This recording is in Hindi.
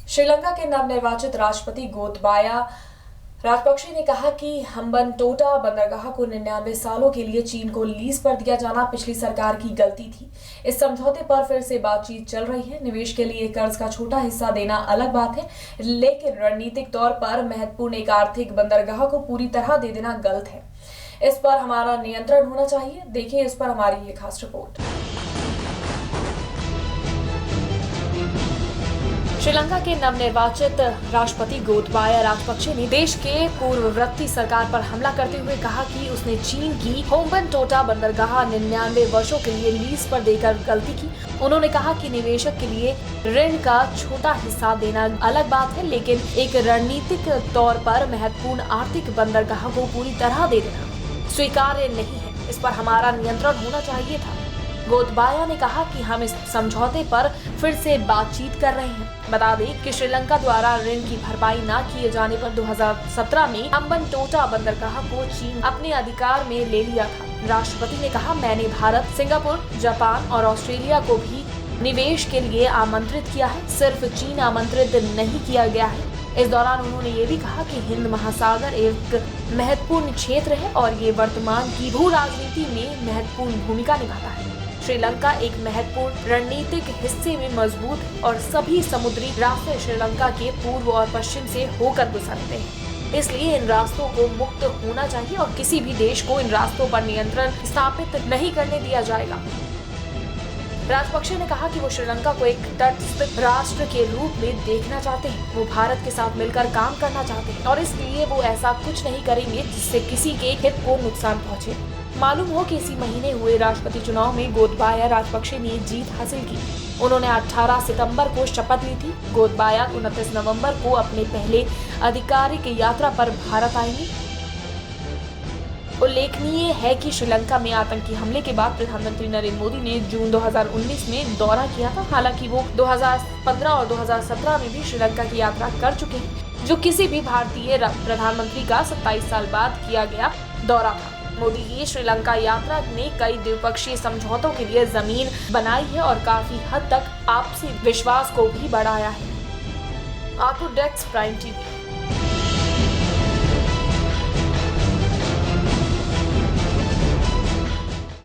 श्रीलंका के नवनिर्वाचित राष्ट्रपति गोतबाया राजपक्षे ने कहा कि हम्बनटोटा बंदरगाह को 99 सालों के लिए चीन को लीज पर दिया जाना पिछली सरकार की गलती थी। इस समझौते पर फिर से बातचीत चल रही है। निवेश के लिए कर्ज का छोटा हिस्सा देना अलग बात है, लेकिन रणनीतिक तौर पर महत्वपूर्ण एक आर्थिक बंदरगाह को पूरी तरह दे देना गलत है। इस पर हमारा नियंत्रण होना चाहिए। देखिए इस पर हमारी ये खास रिपोर्ट। श्रीलंका के नवनिर्वाचित राष्ट्रपति गोतबाया राजपक्षे ने देश के पूर्ववर्ती सरकार पर हमला करते हुए कहा कि उसने चीन की हम्बनटोटा बंदरगाह 99 वर्षों के लिए लीज पर देकर गलती की। उन्होंने कहा कि निवेशक के लिए ऋण का छोटा हिस्सा देना अलग बात है, लेकिन एक रणनीतिक तौर पर महत्वपूर्ण आर्थिक बंदरगाह को पूरी तरह दे देना स्वीकार्य नहीं है। इस पर हमारा नियंत्रण होना चाहिए था। गोतबाया ने कहा कि हम इस समझौते पर फिर से बातचीत कर रहे हैं। बता दें कि श्रीलंका द्वारा ऋण की भरपाई न किए जाने पर 2017 में हम्बनटोटा बंदरगाह को चीन अपने अधिकार में ले लिया था। राष्ट्रपति ने कहा, मैंने भारत, सिंगापुर, जापान और ऑस्ट्रेलिया को भी निवेश के लिए आमंत्रित किया है, सिर्फ चीन आमंत्रित नहीं किया गया है। इस दौरान उन्होंने ये भी कहा कि हिंद महासागर एक महत्वपूर्ण क्षेत्र है और ये वर्तमान की भू राजनीति में महत्वपूर्ण भूमिका निभाता है। श्रीलंका एक महत्वपूर्ण रणनीतिक हिस्से में मजबूत है और सभी समुद्री रास्ते श्रीलंका के पूर्व और पश्चिम से होकर गुजरते हैं। इसलिए इन रास्तों को मुक्त होना चाहिए और किसी भी देश को इन रास्तों पर नियंत्रण स्थापित नहीं करने दिया जाएगा। राजपक्षे ने कहा कि वो श्रीलंका को एक तटस्थ राष्ट्र के रूप में देखना चाहते हैं। वो भारत के साथ मिलकर काम करना चाहते हैं और इसलिए वो ऐसा कुछ नहीं करेंगे जिससे किसी के हित को नुकसान पहुंचे। मालूम हो कि इसी महीने हुए राष्ट्रपति चुनाव में गोतबाया राजपक्षे ने जीत हासिल की। उन्होंने 18 सितंबर को शपथ ली थी। गोतबाया 29 नवंबर को अपने पहले आधिकारिक यात्रा पर भारत आएंगे। उल्लेखनीय है कि श्रीलंका में आतंकी हमले के बाद प्रधानमंत्री नरेंद्र मोदी ने जून 2019 में दौरा किया था। हालांकि वो 2015 और 2017 में भी श्रीलंका की यात्रा कर चुके हैं, जो किसी भी भारतीय प्रधानमंत्री का 27 साल बाद किया गया दौरा था। मोदी की श्रीलंका यात्रा ने कई द्विपक्षीय समझौतों के लिए जमीन बनाई है और काफी हद तक आपसी विश्वास को भी बढ़ाया है। आतुर डेस्क, प्राइम टीवी।